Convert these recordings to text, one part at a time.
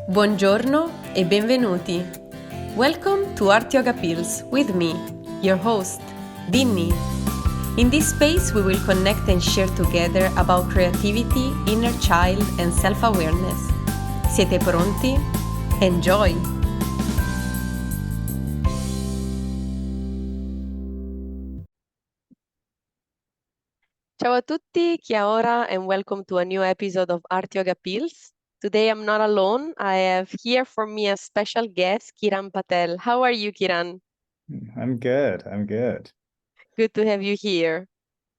Buongiorno e benvenuti. Welcome to Art Yoga Pills with me, your host, Dinny. In this space, we will connect and share together about creativity, inner child, and self-awareness. Siete pronti? Enjoy! Ciao a tutti, Chiara, and welcome to a new episode of Art Yoga Pills. Today I'm not alone. I have here for me a special guest, Kiran Patel. How are you, Kiran? I'm good. Good to have you here.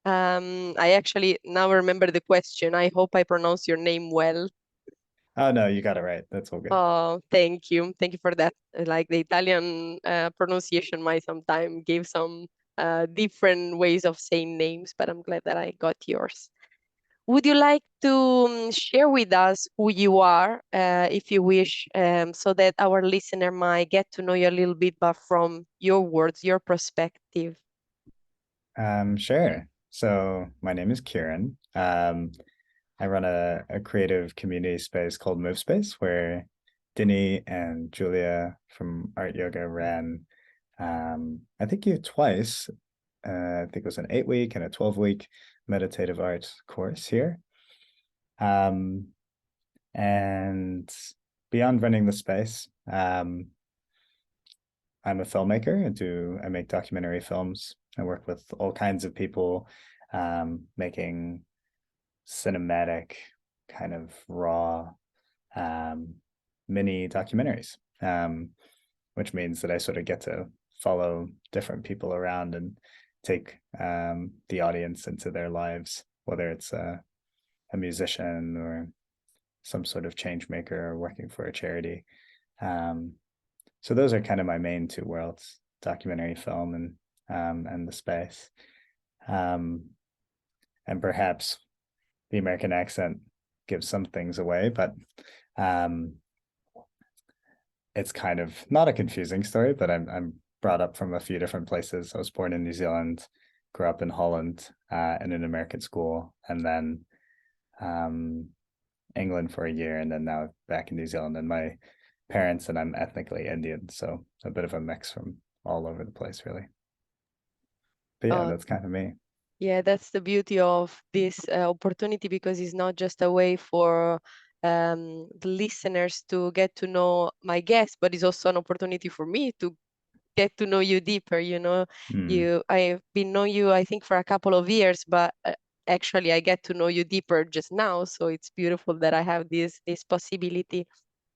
I actually now remember the question. I hope I pronounce your name well. Oh no, you got it right. That's all good. Oh, thank you. Thank you for that. Like the Italian pronunciation might sometimes give some different ways of saying names, but I'm glad that I got yours. Would you like to share with us who you are, if you wish, so that our listener might get to know you a little bit, but from your words, your perspective? Sure. So my name is Kiran. I run a creative community space called MoveSpace where Dinny and Julia from Art Yoga ran, I think you twice. I think it was an 8-week and a 12-week meditative art course here. And beyond running the space, I'm a filmmaker. I make documentary films. I work with all kinds of people, making cinematic, kind of raw, mini documentaries, which means that I sort of get to follow different people around and take the audience into their lives, whether it's a musician or some sort of change maker or working for a charity. So those are kind of my main two worlds: documentary film and the space. And perhaps the American accent gives some things away, but it's kind of not a confusing story. But I'm brought up from a few different places. I was born in New Zealand, grew up in Holland, in an American school, and then England for a year, and then now back in New Zealand. And my parents and I'm ethnically Indian, so a bit of a mix from all over the place, really. But yeah, Uh, that's kind of me. yeah, that's the beauty of this opportunity, because it's not just a way for the listeners to get to know my guest, but it's also an opportunity for me to get to know you deeper. Mm. I've been knowing you, I think, for a couple of years, but actually I get to know you deeper just now. So it's beautiful that I have this possibility.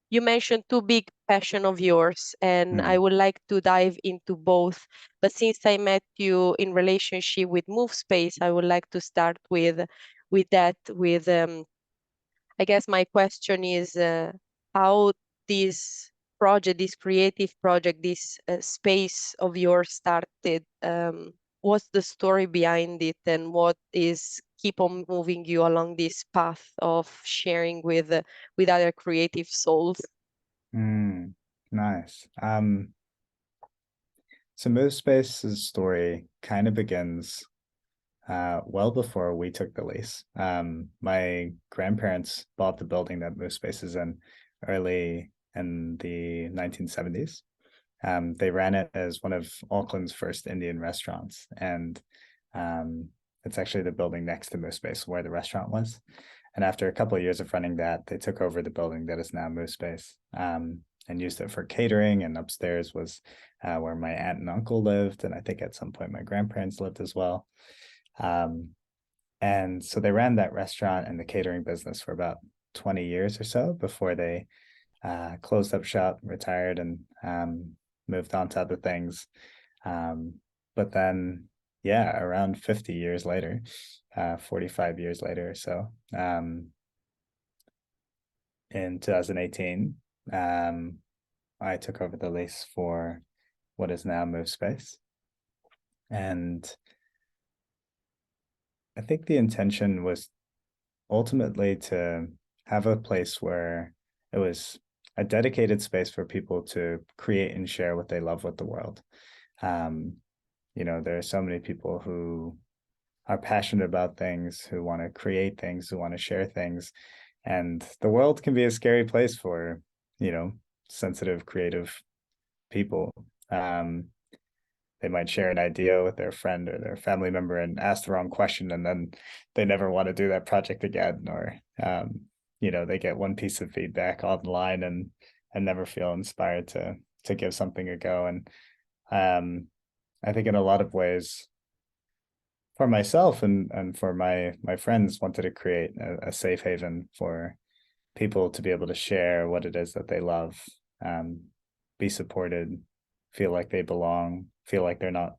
You mentioned two big passion of yours, and I Mm. would like to dive into both. But since I met you in relationship with MoveSpace, I would like to start with that. I guess my question is, how this project, this creative project, this space of yours started. What's the story behind it, and what is keep on moving you along this path of sharing with other creative souls? Mm. Nice. So MoveSpace's story kind of begins well before we took the lease. My grandparents bought the building that MoveSpace is in early in the 1970s. They ran it as one of Auckland's first Indian restaurants, and um, it's actually the building next to MoveSpace where the restaurant was. And after a couple of years of running that, they took over the building that is now MoveSpace, and used it for catering. And upstairs was where my aunt and uncle lived, and I think at some point my grandparents lived as well. Um, and so they ran that restaurant and the catering business for about 20 years or so before they closed up shop, retired, and moved on to other things. But then, yeah, around 50 years later, 45 years later or so, in 2018, I took over the lease for what is now MoveSpace. And I think the intention was ultimately to have a place where it was a dedicated space for people to create and share what they love with the world. Um, there are so many people who are passionate about things, who want to create things, who want to share things. And the world can be a scary place for sensitive, creative people. They might share an idea with their friend or their family member and ask the wrong question, and then they never want to do that project again, or they get one piece of feedback online and never feel inspired to give something a go. And I think in a lot of ways, for myself and for my friends, wanted to create a safe haven for people to be able to share what it is that they love, be supported, feel like they belong, feel like they're not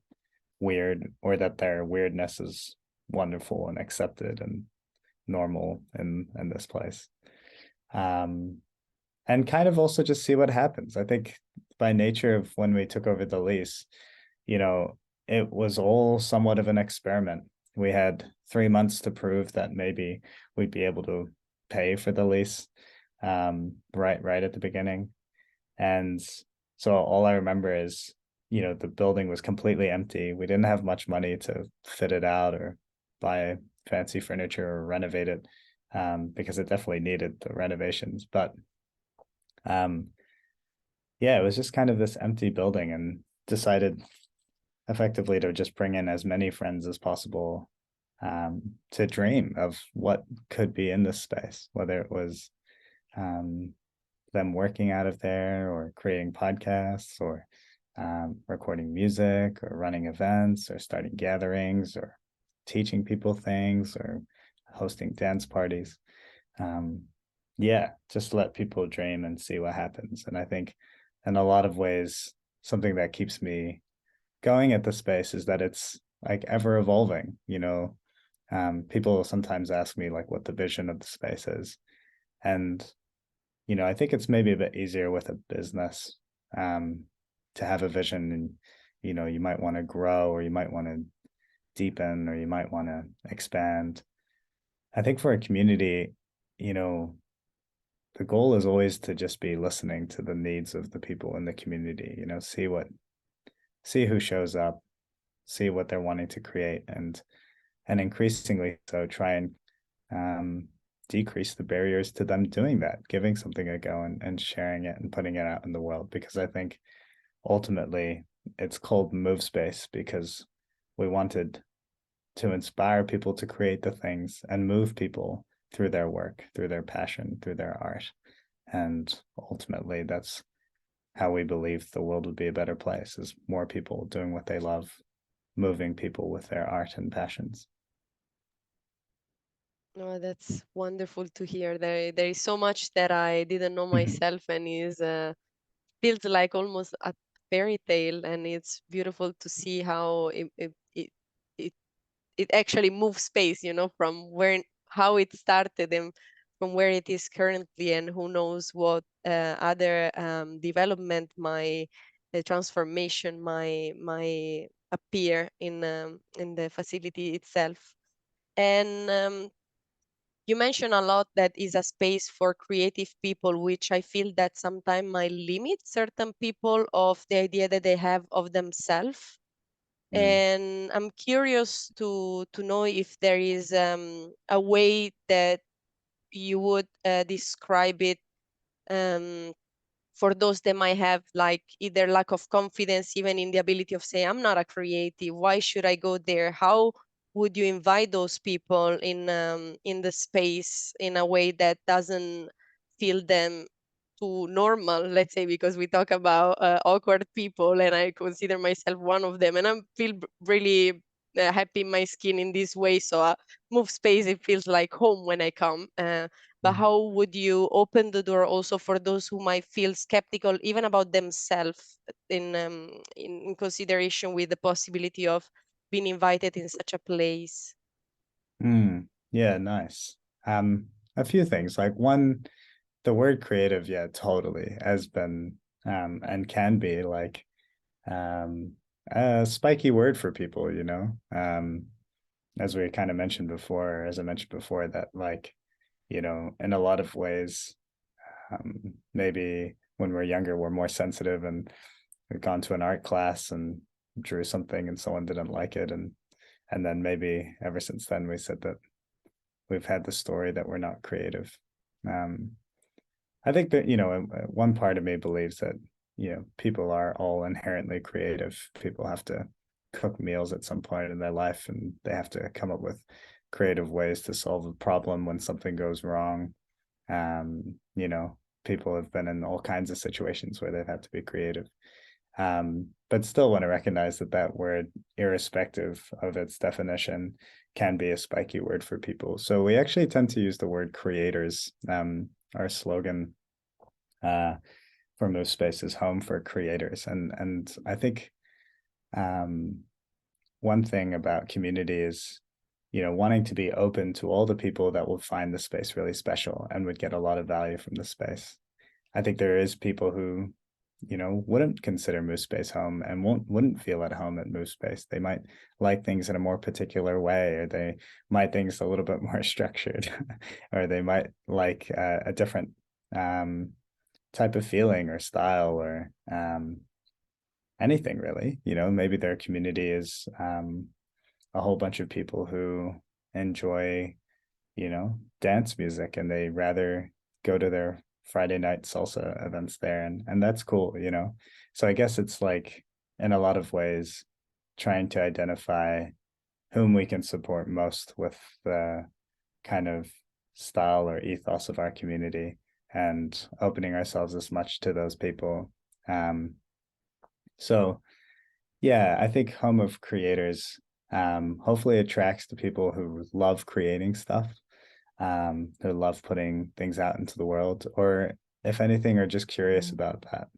weird, or that their weirdness is wonderful and accepted and normal in this place. And kind of also just see what happens. I think by nature of when we took over the lease, it was all somewhat of an experiment. We had 3 months to prove that maybe we'd be able to pay for the lease, right at the beginning. And so all I remember is, the building was completely empty. We didn't have much money to fit it out or buy fancy furniture or renovate it, because it definitely needed the renovations. But yeah, it was just kind of this empty building, and decided effectively to just bring in as many friends as possible, to dream of what could be in this space, whether it was them working out of there, or creating podcasts, or recording music, or running events, or starting gatherings, or teaching people things, or hosting dance parties. Yeah, just let people dream and see what happens. And I think in a lot of ways, something that keeps me going at the space is that it's like ever evolving. People sometimes ask me like what the vision of the space is, and I think it's maybe a bit easier with a business, to have a vision, and you might want to grow, or you might want to deepen, or you might want to expand. I think for a community, the goal is always to just be listening to the needs of the people in the community, see who shows up, see what they're wanting to create, and increasingly so try and decrease the barriers to them doing that, giving something a go, and sharing it and putting it out in the world. Because I think ultimately it's called MoveSpace because we wanted to inspire people to create the things and move people through their work, through their passion, through their art. And ultimately, that's how we believe the world would be a better place, is more people doing what they love, moving people with their art and passions. No, that's wonderful to hear. There is so much that I didn't know myself, and is feels like almost a fairy tale, and it's beautiful to see how it it actually moves space, from how it started and from where it is currently, and who knows what other development, my transformation, my appear in the facility itself. And you mentioned a lot that is a space for creative people, which I feel that sometimes might limit certain people of the idea that they have of themselves. Mm. And I'm curious to know if there is a way that you would describe it, um, for those that might have like either lack of confidence even in the ability of say, I'm not a creative, why should I go there? How would you invite those people in the space in a way that doesn't feel them too normal, let's say, because we talk about awkward people, and I consider myself one of them, and I feel really happy in my skin in this way. So move space, it feels like home when I come. But how would you open the door also for those who might feel skeptical even about themselves, in consideration with the possibility of being invited in such a place? Mm. Yeah, nice. A few things. Like one, the word creative, yeah, totally has been, and can be like, a spiky word for people, as we kind of mentioned before, as I mentioned before, that like, in a lot of ways, maybe when we're younger, we're more sensitive, and we've gone to an art class and drew something and someone didn't like it. And then maybe ever since then, we said that we've had the story that we're not creative. I think that, one part of me believes that, people are all inherently creative. People have to cook meals at some point in their life, and they have to come up with creative ways to solve a problem when something goes wrong. You know, people have been in all kinds of situations where they've had to be creative. But still want to recognize that that word, irrespective of its definition, can be a spiky word for people. So we actually tend to use the word creators. Our slogan for MoveSpace is home for creators. And I think one thing about community is, wanting to be open to all the people that will find the space really special and would get a lot of value from the space. I think there is people who, wouldn't consider MoveSpace home and wouldn't feel at home at MoveSpace. They might like things in a more particular way, or they might things a little bit more structured, or they might like a different type of feeling or style, or anything really. Maybe their community is a whole bunch of people who enjoy, dance music, and they rather go to their Friday night salsa events there, and that's cool. So I guess it's like, in a lot of ways, trying to identify whom we can support most with the kind of style or ethos of our community, and opening ourselves as much to those people. So yeah, I think Home of Creators hopefully attracts the people who love creating stuff, who love putting things out into the world, or if anything, are just curious about that,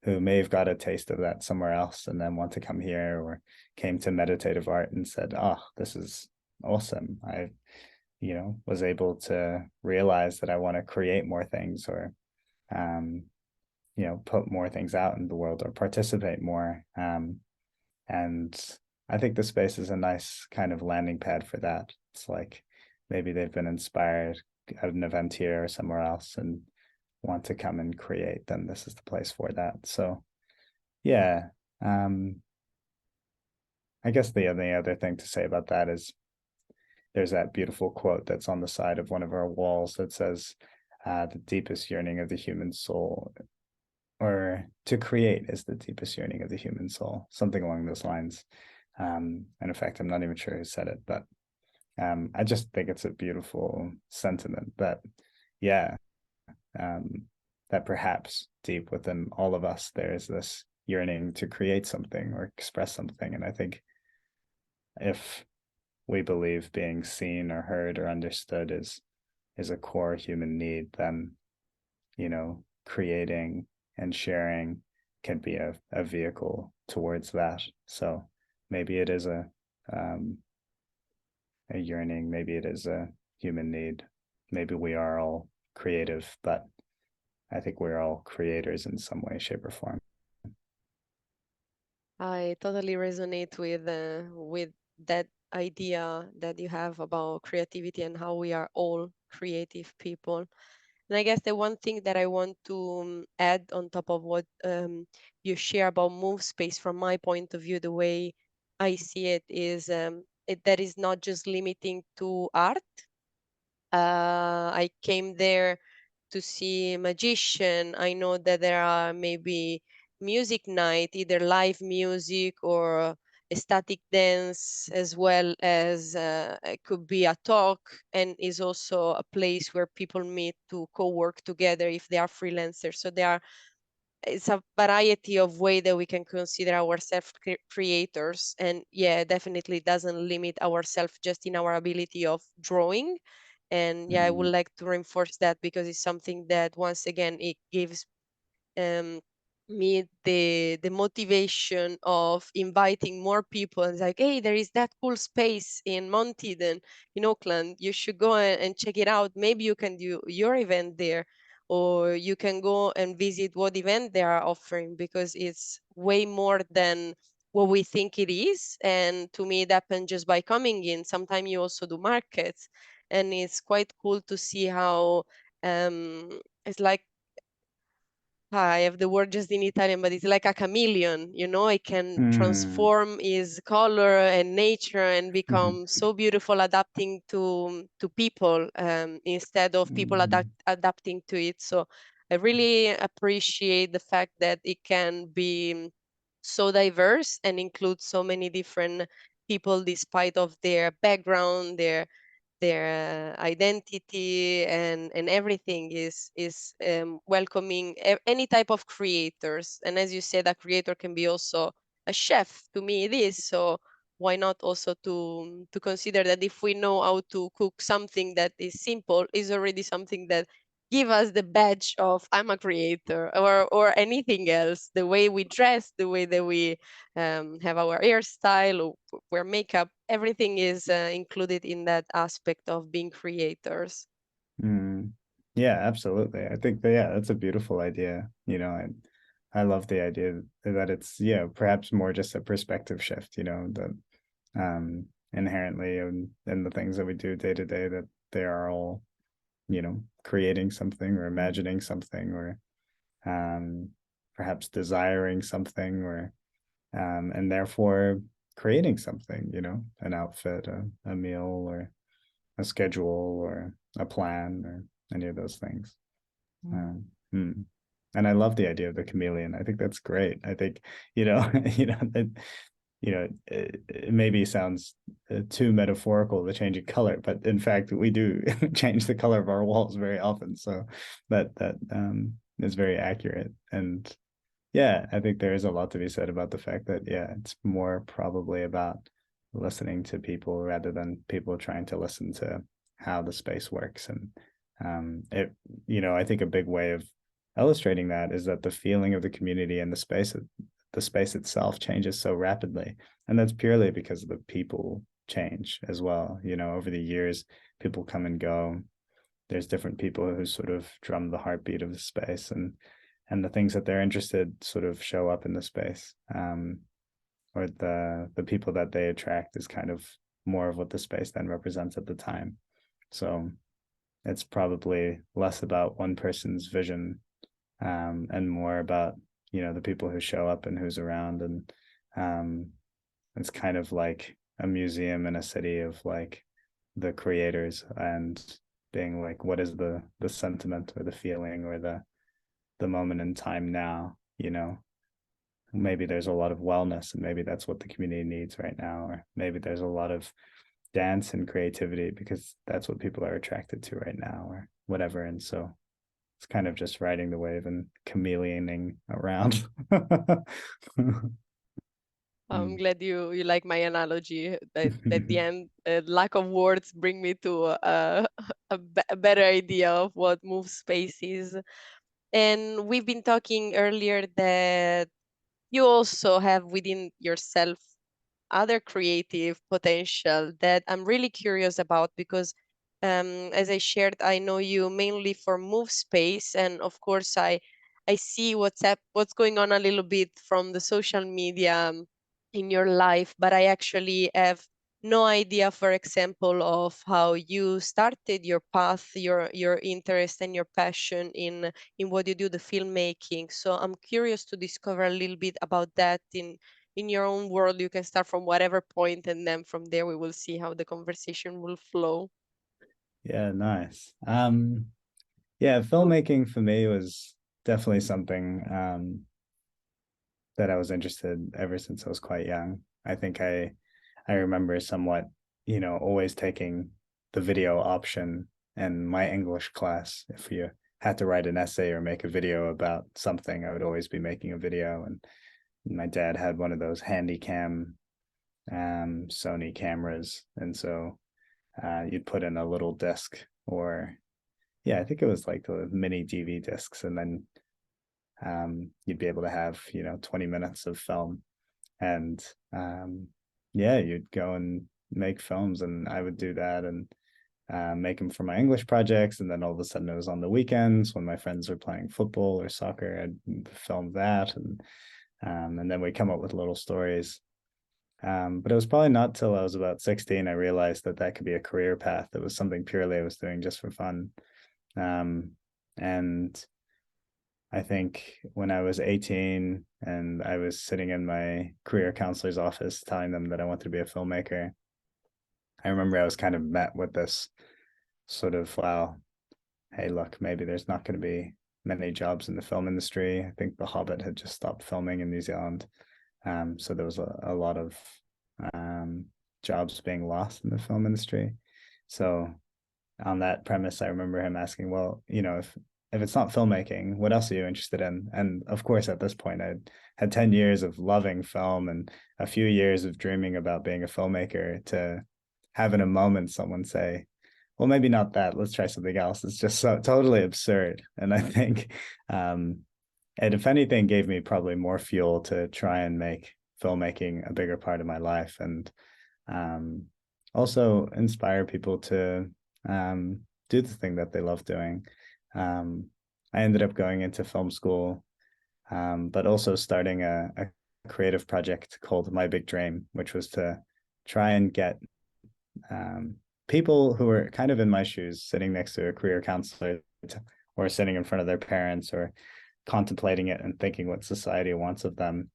who may have got a taste of that somewhere else and then want to come here, or came to meditative art and said, oh, this is awesome. I, was able to realize that I want to create more things, or, put more things out in the world, or participate more. And I think the space is a nice kind of landing pad for that. It's like maybe they've been inspired at an event here or somewhere else and want to come and create, then this is the place for that. So yeah, I guess the only other thing to say about that is there's that beautiful quote that's on the side of one of our walls that says, the deepest yearning of the human soul, or to create, is the deepest yearning of the human soul, something along those lines. And in fact, I'm not even sure who said it, but I just think it's a beautiful sentiment that, yeah, that perhaps deep within all of us, there is this yearning to create something or express something. And I think if we believe being seen or heard or understood is a core human need, then, creating and sharing can be a vehicle towards that. So maybe it is a yearning, maybe it is a human need, maybe we are all creative, but I think we're all creators in some way, shape, or form. I totally resonate with that idea that you have about creativity and how we are all creative people. And I guess the one thing that I want to add on top of what you share about MoveSpace, from my point of view, the way I see it is that is not just limiting to art. I came there to see magician. I know that there are maybe music night, either live music or a static dance, as well as it could be a talk, and is also a place where people meet to co-work together if they are freelancers. So there are, it's a variety of way that we can consider ourselves creators, and yeah, definitely doesn't limit ourselves just in our ability of drawing. And yeah, I would like to reinforce that, because it's something that, once again, it gives um, me the motivation of inviting more people. And it's like, hey, there is that cool space in Mount Eden in Auckland. You should go and check it out. Maybe you can do your event there, or you can go and visit what event they are offering, because it's way more than what we think it is. And to me, it happened just by coming in. Sometimes you also do markets, and it's quite cool to see how it's like, I have the word just in Italian, but it's like a chameleon, it can transform his color and nature and become so beautiful, adapting to people, instead of people adapting to it. So I really appreciate the fact that it can be so diverse and include so many different people despite of their background, their identity, and everything is welcoming any type of creators. And as you said, a creator can be also a chef. To me it is, so why not also to consider that if we know how to cook something that is simple, is already something that give us the badge of I'm a creator, or anything else, the way we dress, the way that we have our hairstyle or wear makeup, everything is included in that aspect of being creators. Mm. Yeah, absolutely. I think that, yeah, that's a beautiful idea. I love the idea that it's, yeah, perhaps more just a perspective shift, that inherently in the things that we do day to day, that they are all, creating something or imagining something, or um, perhaps desiring something, or and therefore creating something, an outfit, a meal, or a schedule, or a plan, or any of those things. Hmm. And I love the idea of the chameleon. I think that's great. I think, it maybe sounds too metaphorical, the changing color, but in fact, we do change the color of our walls very often. So that is very accurate. And yeah, I think there is a lot to be said about the fact that, yeah, it's more probably about listening to people rather than people trying to listen to how the space works. And I think a big way of illustrating that is that the feeling of the community and the space itself changes so rapidly. And that's purely because the people change as well. Over the years, people come and go. There's different people who sort of drum the heartbeat of the space, and the things that they're interested sort of show up in the space, or the people that they attract is kind of more of what the space then represents at the time. So it's probably less about one person's vision, and more about the people who show up and who's around. And it's kind of like a museum in a city of like the creators, and being like, what is the sentiment or the feeling or the moment in time now. Maybe there's a lot of wellness, and maybe that's what the community needs right now, or maybe there's a lot of dance and creativity because that's what people are attracted to right now, or whatever. And so it's kind of just riding the wave and chameleoning around. I'm glad you like my analogy. That at the end, lack of words bring me to a better idea of what move space is. And we've been talking earlier that you also have within yourself other creative potential that I'm really curious about, because as I shared, I know you mainly for MoveSpace, and of course I see what's going on a little bit from the social media in your life, but I actually have no idea, for example, of how you started your path, your interest and your passion in what you do, the filmmaking. So I'm curious to discover a little bit about that in your own world. You can start from whatever point, and then from there we will see how the conversation will flow. Yeah, nice. Yeah, filmmaking for me was definitely something that I was interested ever since I was quite young. I think I remember somewhat, always taking the video option in my English class. If you had to write an essay or make a video about something, I would always be making a video. And my dad had one of those handy cam Sony cameras, and so you'd put in a little disc, or yeah, I think it was like the mini DV discs, and then you'd be able to have 20 minutes of film. And yeah, you'd go and make films, and I would do that, and make them for my English projects. And then all of a sudden it was on the weekends when my friends were playing football or soccer, I'd film that. And then we come up with little stories. But it was probably not till I was about 16 I realized that that could be a career path. It was something purely I was doing just for fun. And I think when I was 18 and I was sitting in my career counselor's office telling them that I wanted to be a filmmaker, I remember I was kind of met with this sort of, well, hey, look, maybe there's not going to be many jobs in the film industry. I think The Hobbit had just stopped filming in New Zealand. So there was a lot of jobs being lost in the film industry. So on that premise, I remember him asking, well, if it's not filmmaking, what else are you interested in? And of course, at this point, I had 10 years of loving film and a few years of dreaming about being a filmmaker, to have in a moment someone say, well, maybe not that, let's try something else. It's just so totally absurd. And I think and if anything, gave me probably more fuel to try and make filmmaking a bigger part of my life, and also inspire people to do the thing that they love doing. I ended up going into film school, but also starting a creative project called My Big Dream, which was to try and get people who were kind of in my shoes, sitting next to a career counselor, or sitting in front of their parents, or contemplating it and thinking what society wants of them.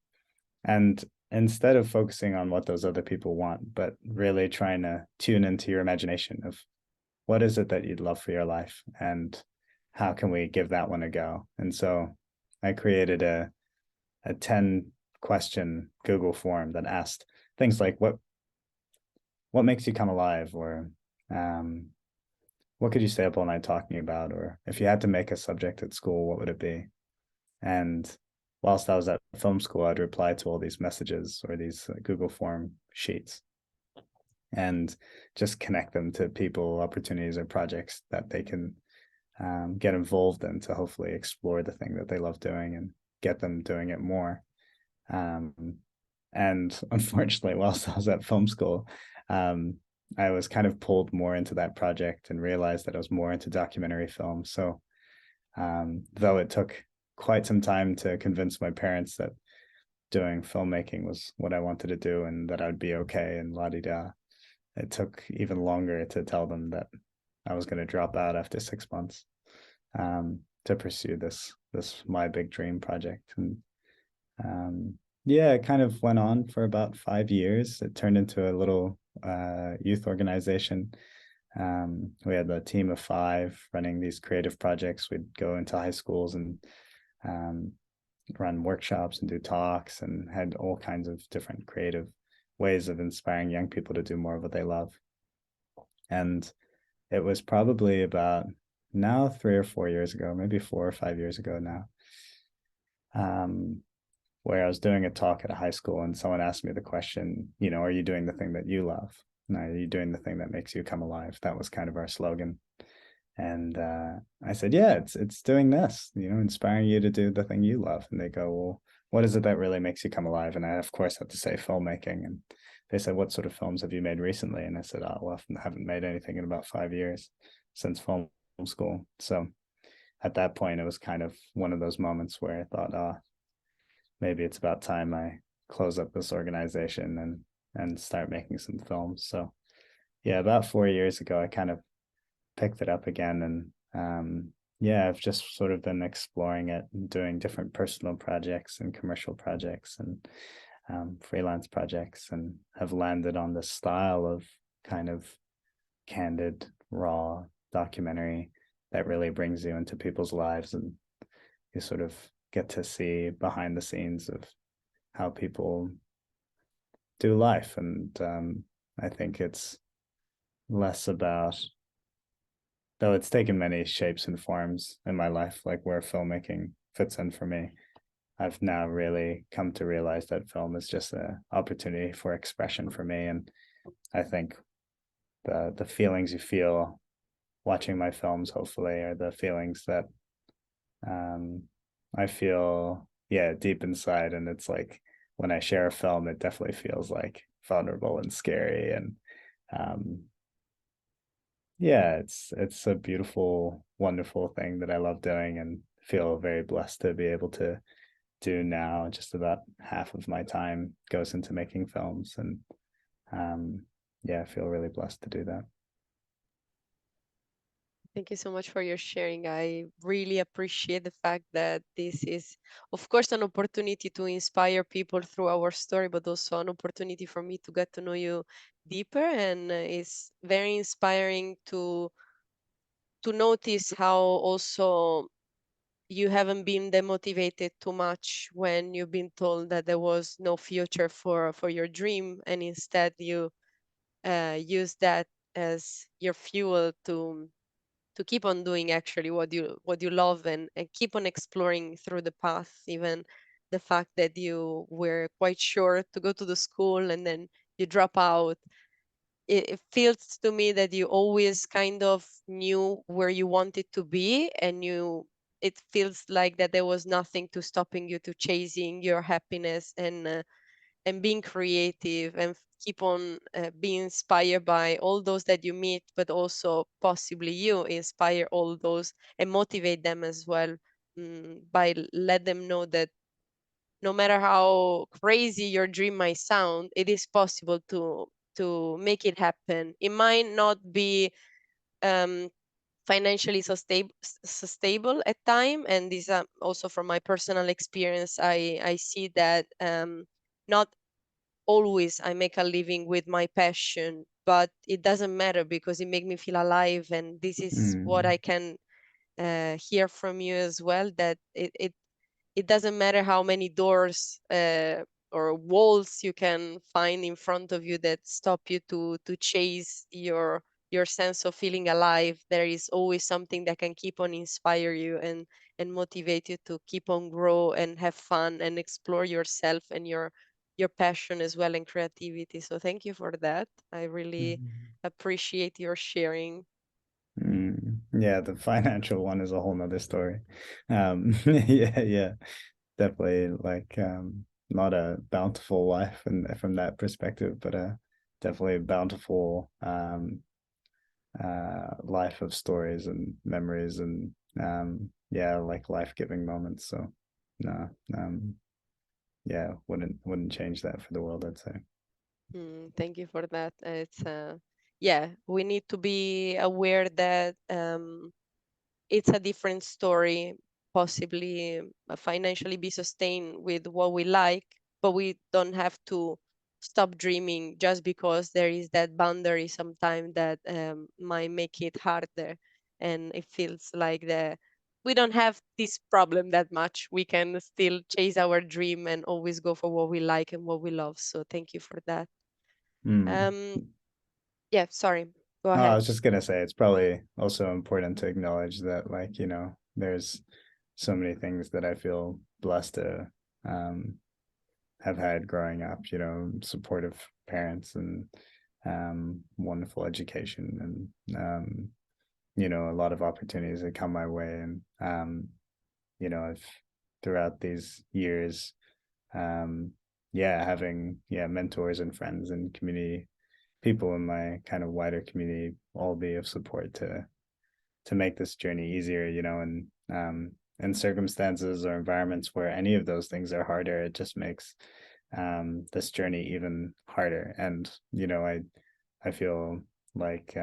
And instead of focusing on what those other people want, but really trying to tune into your imagination of what is it that you'd love for your life, and how can we give that one a go? And so I created a 10 question Google form that asked things like what makes you come alive, or what could you stay up all night talking about, or if you had to make a subject at school, what would it be? And whilst I was at film school, I'd reply to all these messages or these Google form sheets, and just connect them to people, opportunities, or projects that they can get involved in, to hopefully explore the thing that they love doing and get them doing it more. And unfortunately, whilst I was at film school, I was kind of pulled more into that project and realized that I was more into documentary film. So though it took quite some time to convince my parents that doing filmmaking was what I wanted to do and that I'd be okay and la-di-da, it took even longer to tell them that I was going to drop out after 6 months to pursue this My Big Dream project. And yeah, it kind of went on for about 5 years. It turned into a little youth organization. We had a team of 5 running these creative projects. We'd go into high schools and run workshops and do talks, and had all kinds of different creative ways of inspiring young people to do more of what they love. And it was probably about now 3 or 4 years ago, maybe 4 or 5 years ago now, where I was doing a talk at a high school, and someone asked me the question, are you doing the thing that you love? And are you doing the thing that makes you come alive? That was kind of our slogan. And I said, yeah, it's doing this, inspiring you to do the thing you love. And they go, well, what is it that really makes you come alive? And I, of course, had to say filmmaking. And they said, what sort of films have you made recently? And I said, oh, well, I haven't made anything in about 5 years since film school. So at that point, it was kind of one of those moments where I thought, oh, maybe it's about time I close up this organization and start making some films. So yeah, about 4 years ago, I kind of picked it up again, and yeah, I've just sort of been exploring it and doing different personal projects and commercial projects and freelance projects, and have landed on this style of kind of candid, raw documentary that really brings you into people's lives, and you sort of get to see behind the scenes of how people do life. And I think it's less about, though it's taken many shapes and forms in my life, like where filmmaking fits in for me, I've now really come to realize that film is just an opportunity for expression for me. And I think the feelings you feel watching my films, hopefully, are the feelings that I feel, yeah, deep inside. And it's like when I share a film, it definitely feels like vulnerable and scary. And yeah, it's a beautiful, wonderful thing that I love doing, and feel very blessed to be able to do now. Just about half of my time goes into making films, and yeah, I feel really blessed to do that. Thank you so much for your sharing. I really appreciate the fact that this is, of course, an opportunity to inspire people through our story, but also an opportunity for me to get to know you deeper. And it's very inspiring to notice how also you haven't been demotivated too much when you've been told that there was no future for your dream, and instead you use that as your fuel to keep on doing actually what you love, and keep on exploring through the path, even the fact that you were quite sure to go to the school and then you drop out. It feels to me that you always kind of knew where you wanted to be, and it feels like that there was nothing to stopping you to chasing your happiness, and being creative, and keep on being inspired by all those that you meet, but also possibly you inspire all those and motivate them as well, by let them know that no matter how crazy your dream might sound, it is possible to make it happen. It might not be um, financially sustainable at time, and this also from my personal experience, I see that not always I make a living with my passion, but it doesn't matter because it makes me feel alive, and this is what Mm. I can hear from you as well, that it doesn't matter how many doors or walls you can find in front of you that stop you to chase your sense of feeling alive. There is always something that can keep on inspire you and motivate you to keep on grow and have fun and explore yourself and your passion as well and creativity. So thank you for that. I really Mm. appreciate your sharing. Mm. Yeah, the financial one is a whole nother story. Yeah, yeah, definitely like not a bountiful life and from that perspective, but definitely a bountiful life of stories and memories and yeah, like life-giving moments. So no, yeah, wouldn't change that for the world, I'd say. Thank you for that. It's yeah, we need to be aware that it's a different story, possibly financially be sustained with what we like, but we don't have to stop dreaming just because there is that boundary sometimes that might make it harder, and it feels like we don't have this problem that much. We can still chase our dream and always go for what we like and what we love. So thank you for that. Mm. Um, yeah, sorry. Go Oh, I ahead. was just gonna say it's probably also important to acknowledge that, like, there's so many things that I feel blessed to um, have had growing up, supportive parents and wonderful education and a lot of opportunities that come my way. And I've throughout these years, um, yeah, having mentors and friends and community people in my kind of wider community all be of support to make this journey easier, and in circumstances or environments where any of those things are harder, it just makes this journey even harder. And I feel like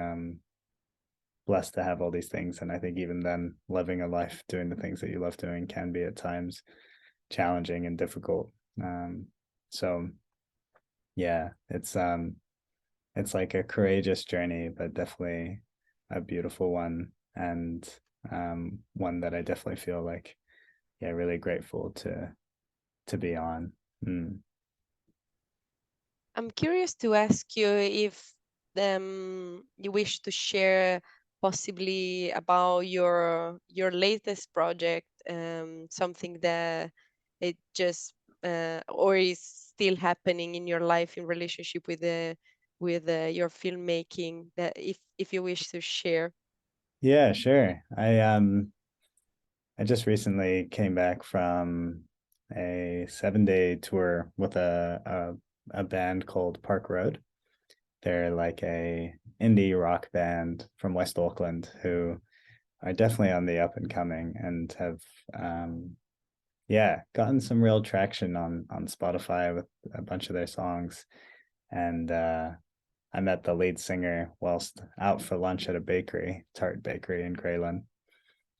blessed to have all these things. And I think even then, living a life doing the things that you love doing can be at times challenging and difficult. So yeah, it's like a courageous journey, but definitely a beautiful one, and one that I definitely feel like, yeah, really grateful to be on. Mm. I'm curious to ask you if you wish to share possibly about your latest project, something that it just or is still happening in your life in relationship with your filmmaking, that if you wish to share. Yeah, sure. I just recently came back from a 7-day tour with a band called Park Road. They're like a indie rock band from West Auckland who are definitely on the up and coming and have yeah, gotten some real traction on Spotify with a bunch of their songs. And I met the lead singer whilst out for lunch at a bakery, Tart Bakery in Greyland.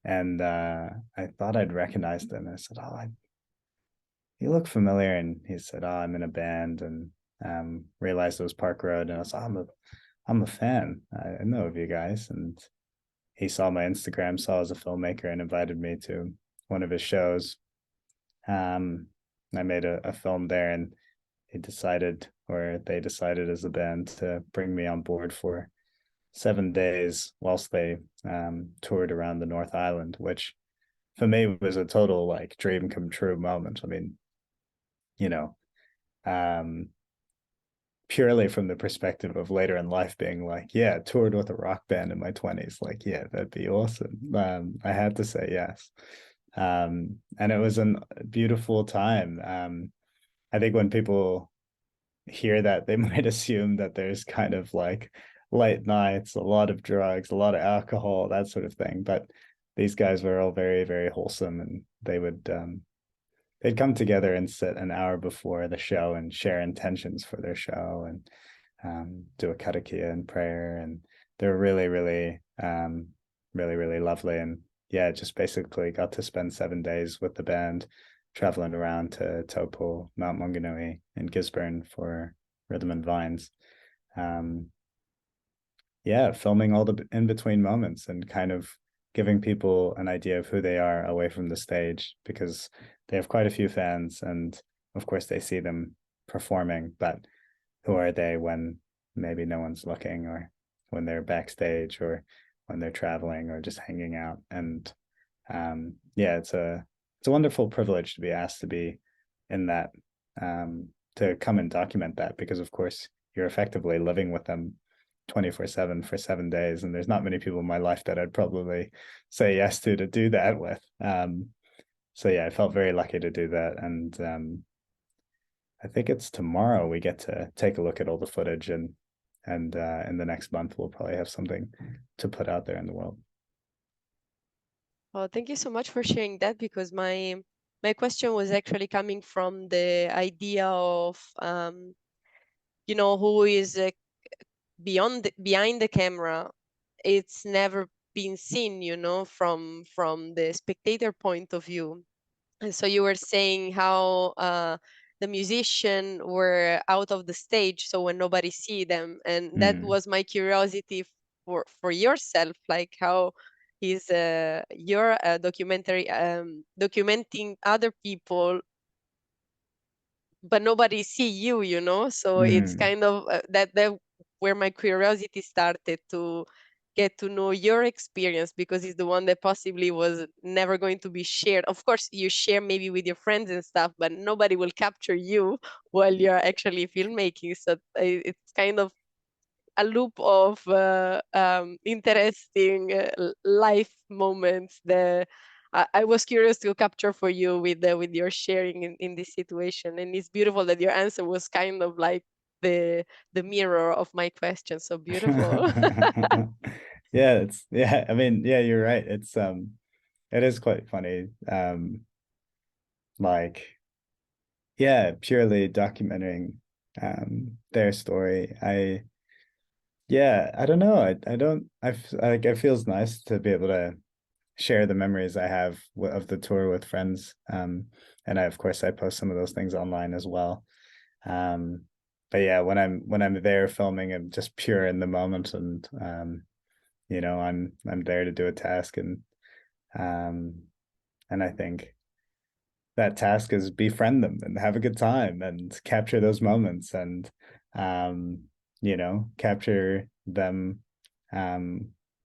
And I thought I'd recognized him. I said, "Oh, you look familiar." And he said, "Oh, I'm in a band," and realized it was Park Road. And I was, I'm a fan. I know of you guys. And he saw my Instagram, saw I was a filmmaker, and invited me to one of his shows. I made a film there, and they decided as a band to bring me on board for 7 days whilst they toured around the North Island, which for me was a total like dream come true moment. I mean, you know, um, purely from the perspective of later in life being like, yeah, toured with a rock band in my 20s, like, yeah, that'd be awesome. I had to say yes. And it was a beautiful time. I think when people hear that, they might assume that there's kind of like late nights, a lot of drugs, a lot of alcohol, that sort of thing. But these guys were all very, very wholesome, and they'd come together and sit an hour before the show and share intentions for their show, and do a karakia and prayer. And they're really, really, really, really lovely. And yeah, just basically got to spend 7 days with the band, traveling around to Taupo, Mount Maunganui, and Gisborne for Rhythm and Vines. Yeah, filming all the in between moments and kind of giving people an idea of who they are away from the stage, because they have quite a few fans, and of course they see them performing, but who are they when maybe no one's looking, or when they're backstage, or when they're traveling, or just hanging out. And yeah, it's a wonderful privilege to be asked to be in that, to come and document that, because of course you're effectively living with them 24/7 for 7 days, and there's not many people in my life that I'd probably say yes to do that with. So yeah, I felt very lucky to do that. And I think it's tomorrow we get to take a look at all the footage, and in the next month we'll probably have something to put out there in the world. Oh, thank you so much for sharing that, because my question was actually coming from the idea of who is behind the camera. It's never been seen, from the spectator point of view. And so you were saying how the musician were out of the stage, so when nobody see them, and that was my curiosity for yourself, like how is your documentary documenting other people, but nobody see you, so it's kind of that where my curiosity started to get to know your experience, because it's the one that possibly was never going to be shared. Of course you share maybe with your friends and stuff, but nobody will capture you while you're actually filmmaking. So it's kind of a loop of interesting life moments that I was curious to capture for you with your sharing in this situation. And it's beautiful that your answer was kind of like the mirror of my question. So beautiful. Yeah, I mean, yeah, you're right. It is quite funny. Like, yeah, purely documenting their story. I don't know. I don't, like, it feels nice to be able to share the memories I have of the tour with friends. And of course I post some of those things online as well. But yeah, when I'm there filming, I'm just pure in the moment, and I'm there to do a task, um, and I think that task is befriend them and have a good time and capture those moments, and capture them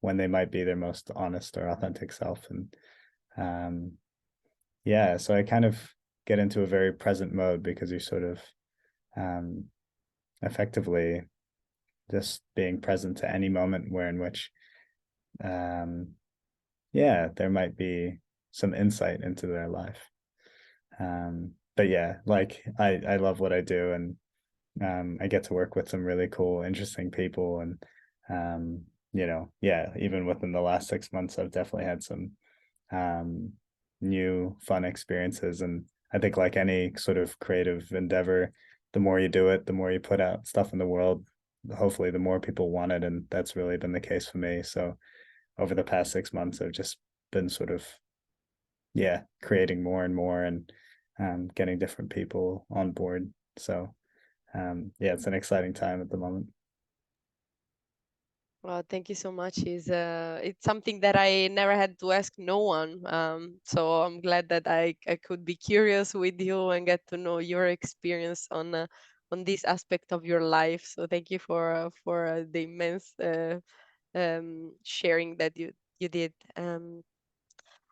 when they might be their most honest or authentic self. And yeah, so I kind of get into a very present mode, because you're sort of effectively just being present to any moment where in which yeah, there might be some insight into their life. But yeah, like I love what I do, and I get to work with some really cool, interesting people. And yeah, even within the last 6 months, I've definitely had some new fun experiences. And I think, like any sort of creative endeavor, the more you do it, the more you put out stuff in the world, hopefully the more people want it. And that's really been the case for me. So over the past 6 months, I've just been sort of, yeah, creating more and more, and getting different people on board. So yeah, it's an exciting time at the moment. Well, thank you so much. It's something that I never had to ask no one. So I'm glad that I could be curious with you and get to know your experience on this aspect of your life. So thank you for the immense sharing that you did.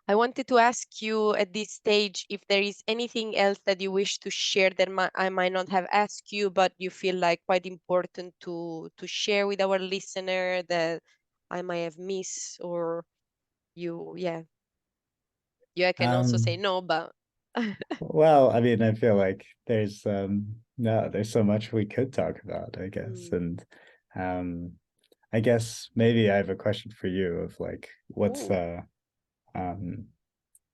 I wanted to ask you at this stage if there is anything else that you wish to share that I might not have asked you, but you feel like quite important to share with our listener that I might have missed, or yeah, you can also say Um, no, but well, I mean, I feel like there's no, there's so much we could talk about, I guess. mm, And um I guess maybe I have a question for you of like what's ooh. um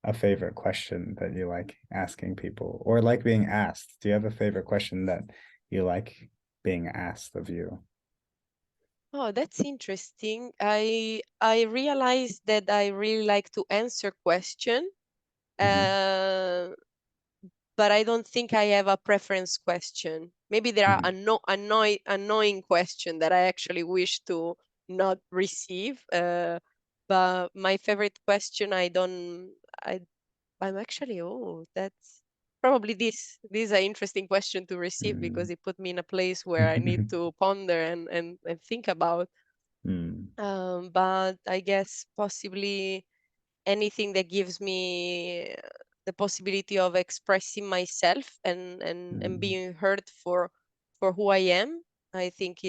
a favorite question that you like asking people or like being asked? Do you have a favorite question that you like being asked of you? Oh, that's interesting. I realized that I really like to answer question. Hmm. Uh, but I don't think I have a preference question. Maybe there are Hmm. annoying question that I actually wish to not receive. But my favorite question, I, I'm actually, oh, that's probably this is an interesting question to receive because it put me in a place where I need to ponder and think about. Hmm. But I guess possibly anything that gives me the possibility of expressing myself and Hmm. being heard for who I am, I think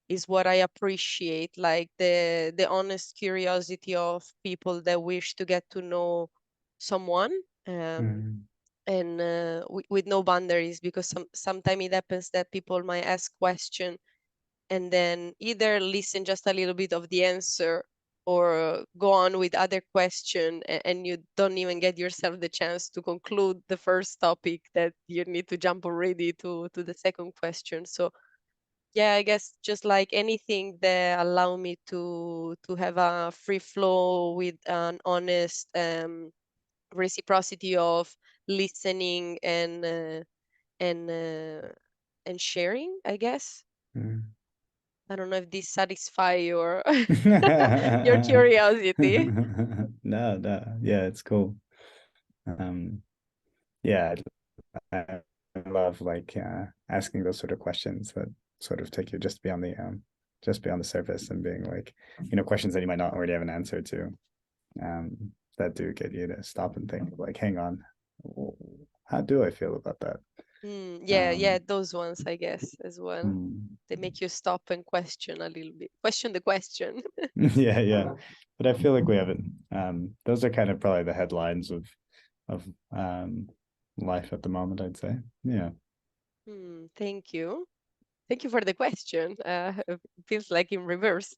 is what I appreciate, like the honest curiosity of people that wish to get to know someone, Hmm. and with no boundaries, because sometimes it happens that people might ask question and then either listen just a little bit of the answer or go on with other question, and you don't even get yourself the chance to conclude the first topic that you need to jump already to the second question. So yeah, I guess just like anything that allow me to have a free flow with an honest reciprocity of listening and uh, and sharing, I guess. Hmm. I don't know if this satisfy your your curiosity. No, no. Yeah, it's cool. Um, yeah, I love like asking those sort of questions that sort of take you just beyond the surface and being like, questions that you might not already have an answer to. That do get you to stop and think like, hang on, how do I feel about that? Yeah, yeah, Um, those ones, I guess, as well. hmm. They make you stop and question a little bit. Question the question. Yeah, yeah. But I feel like we haven't. Those are kind of probably the headlines of life at the moment, I'd say. Yeah. Thank you. Thank you for the question. It feels like in reverse.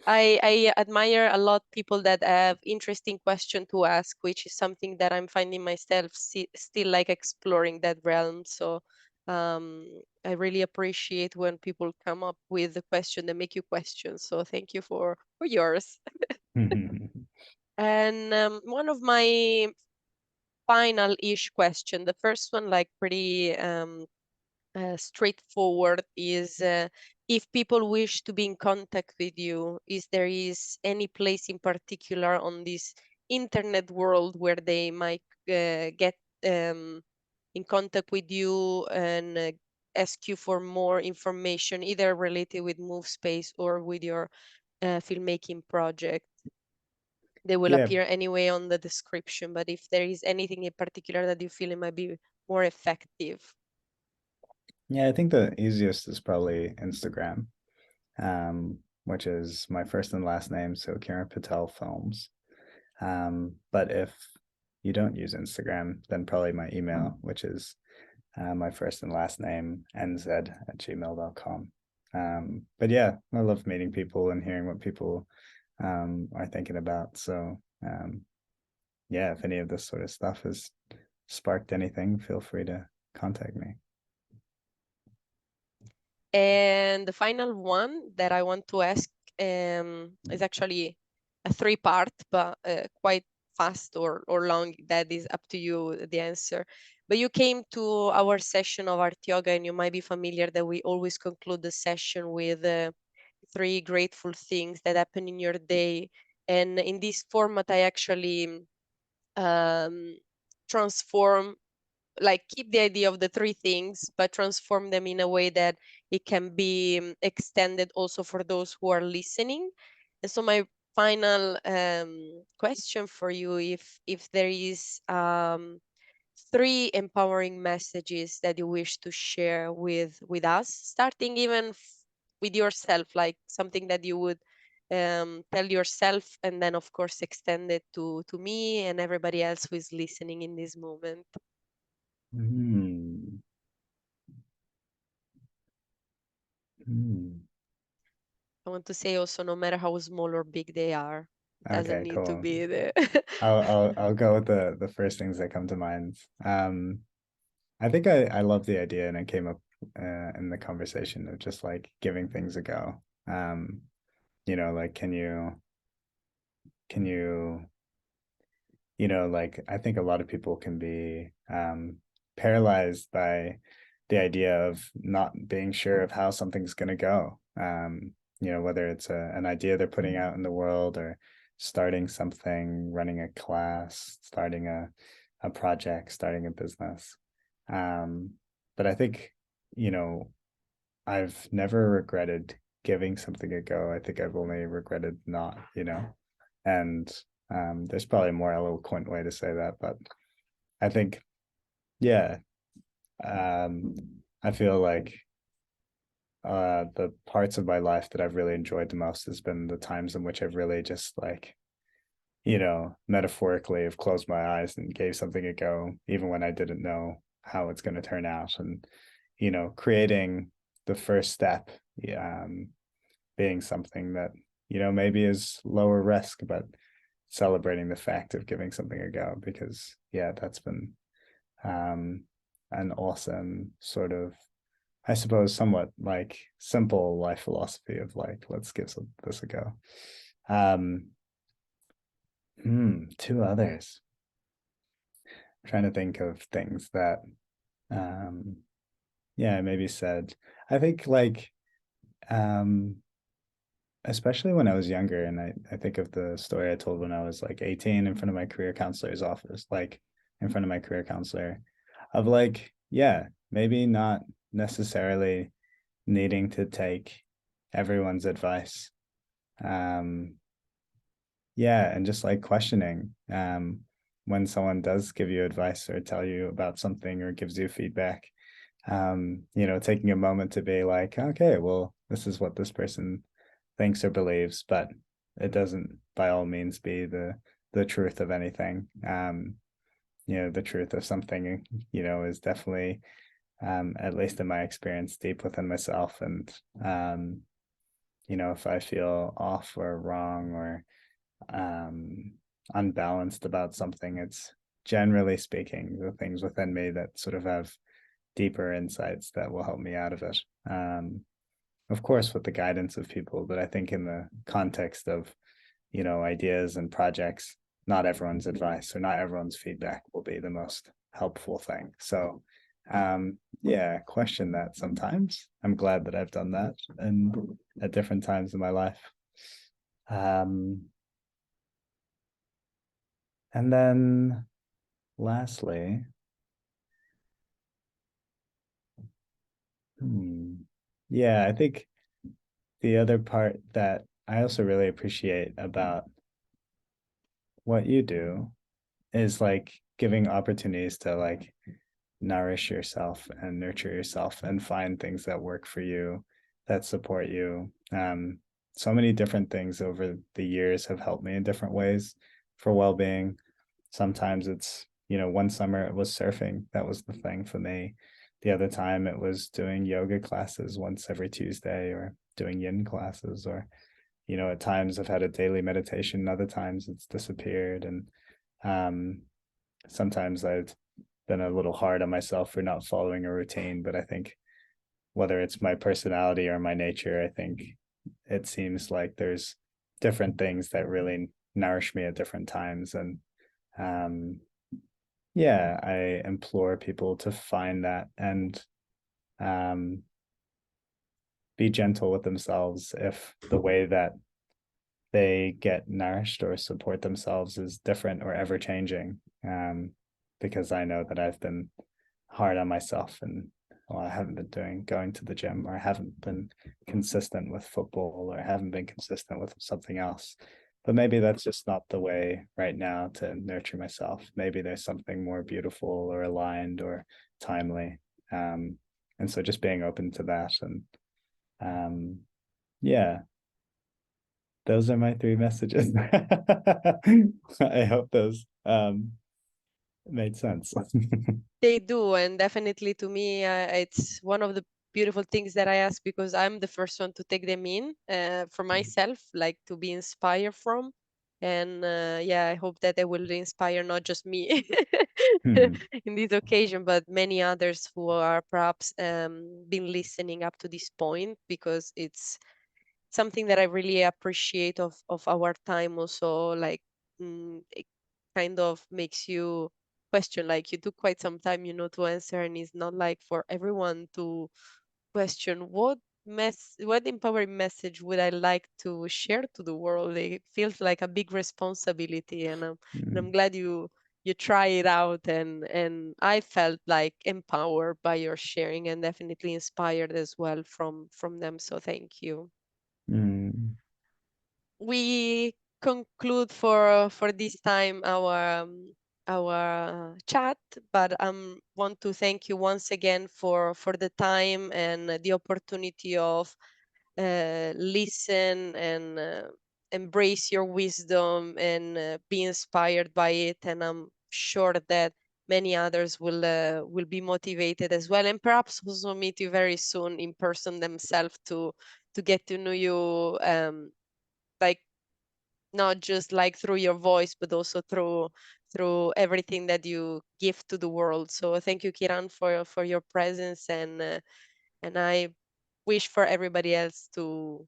I admire a lot people that have interesting question to ask, which is something that I'm finding myself still like exploring that realm. So I really appreciate when people come up with a question that make you question. So thank you for yours. And one of my final-ish question, the first one like pretty straightforward, is if people wish to be in contact with you, is there is any place in particular on this internet world where they might get um, in contact with you and ask you for more information, either related with MoveSpace or with your filmmaking project? They will Yeah. appear anyway on the description, but if there is anything in particular that you feel it might be more effective. Yeah, I think the easiest is probably Instagram, which is my first and last name, so Kiran Patel Films. But if you don't use Instagram, then probably my email, which is my first and last name, nz@gmail.com. But yeah, I love meeting people and hearing what people are thinking about. So yeah, if any of this sort of stuff has sparked anything, feel free to contact me. And the final one that I want to ask is actually a three-part, but quite fast or long. That is up to you, the answer. But you came to our session of Art Yoga, and you might be familiar that we always conclude the session with three grateful things that happen in your day. And in this format, I actually transform, like keep the idea of the three things, but transform them in a way that it can be extended also for those who are listening. And so my final question for you, if there is three empowering messages that you wish to share with us, starting even with yourself, like something that you would tell yourself, and then of course extend it to me and everybody else who is listening in this moment. Hmm. Hmm. I want to say also, no matter how small or big they are, doesn't Okay, need to cool. be the I'll go with the first things that come to mind. I think I love the idea, and it came up in the conversation of just like giving things a go. Like can you like I think a lot of people can be paralyzed by the idea of not being sure of how something's going to go. Whether it's an idea they're putting out in the world, or starting something, running a class, starting a project, starting a business. But I think, I've never regretted giving something a go. I think I've only regretted not. And there's probably a more eloquent way to say that, but I think, yeah, I feel like the parts of my life that I've really enjoyed the most has been the times in which I've really just like, metaphorically have closed my eyes and gave something a go, even when I didn't know how it's going to turn out. And, creating the first step, being something that, maybe is lower risk, but celebrating the fact of giving something a go, because yeah, that's been an awesome sort of, I suppose, somewhat like simple life philosophy of like, let's give this a go. um Two others. I'm trying to think of things that yeah, maybe said. I think like um especially when I was younger, and I think of the story I told when I was like 18 in front of my career counselor's office, like in front of my career counselor, of like, yeah, maybe not necessarily needing to take everyone's advice. Um, yeah, and just like questioning when someone does give you advice or tell you about something or gives you feedback, taking a moment to be like, okay, well, this is what this person thinks or believes, but it doesn't by all means be the truth of anything. The truth of something, is definitely, at least in my experience, deep within myself. And if I feel off or wrong or unbalanced about something, it's generally speaking the things within me that sort of have deeper insights that will help me out of it. Of course, with the guidance of people, but I think in the context of, ideas and projects, not everyone's advice or not everyone's feedback will be the most helpful thing. So, yeah, question that sometimes. I'm glad that I've done that and at different times in my life. And then lastly, yeah, I think the other part that I also really appreciate about what you do is like giving opportunities to like nourish yourself and nurture yourself and find things that work for you, that support you. So many different things over the years have helped me in different ways for well-being. Sometimes it's, one summer it was surfing. That was the thing for me. The other time it was doing yoga classes once every Tuesday, or doing yin classes, or, at times I've had a daily meditation. Other times it's disappeared. And sometimes I've been a little hard on myself for not following a routine. But I think whether it's my personality or my nature, I think it seems like there's different things that really nourish me at different times. And yeah, I implore people to find that and be gentle with themselves if the way that they get nourished or support themselves is different or ever changing. Because I know that I've been hard on myself, and well, I haven't been going to the gym, or I haven't been consistent with football, or I haven't been consistent with something else. But maybe that's just not the way right now to nurture myself. Maybe there's something more beautiful or aligned or timely. And so just being open to that. And yeah, those are my 3 messages. I hope those made sense. They do, and definitely to me, it's one of the beautiful things that I ask, because I'm the first one to take them in for myself, like to be inspired from. And yeah, I hope that they will inspire not just me in this occasion, but many others who are perhaps been listening up to this point, because it's something that I really appreciate of our time also. Like, it kind of makes you question, like you took quite some time, to answer, and it's not like for everyone to question what empowering message would I like to share to the world. It feels like a big responsibility, and I'm glad you try it out, and I felt like empowered by your sharing, and definitely inspired as well from them. So thank you. We conclude for this time our chat, but want to thank you once again for the time and the opportunity of listen and embrace your wisdom and be inspired by it. And I'm sure that many others will be motivated as well, and perhaps also meet you very soon in person themselves to get to know you, like not just like through your voice, but also through everything that you give to the world. So thank you, Kiran, for your presence, and I wish for everybody else to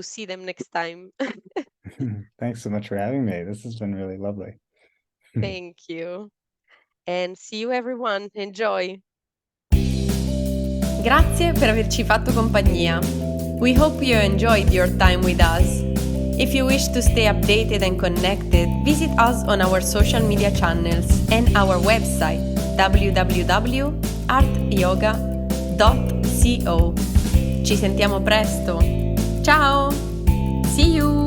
see them next time. Thanks so much for having me. This has been really lovely. Thank you, and see you everyone. Enjoy. Grazie per averci fatto compagnia. We hope you enjoyed your time with us. If you wish to stay updated and connected, visit us on our social media channels and our website www.artyoga.co. Ci sentiamo presto. Ciao! See you!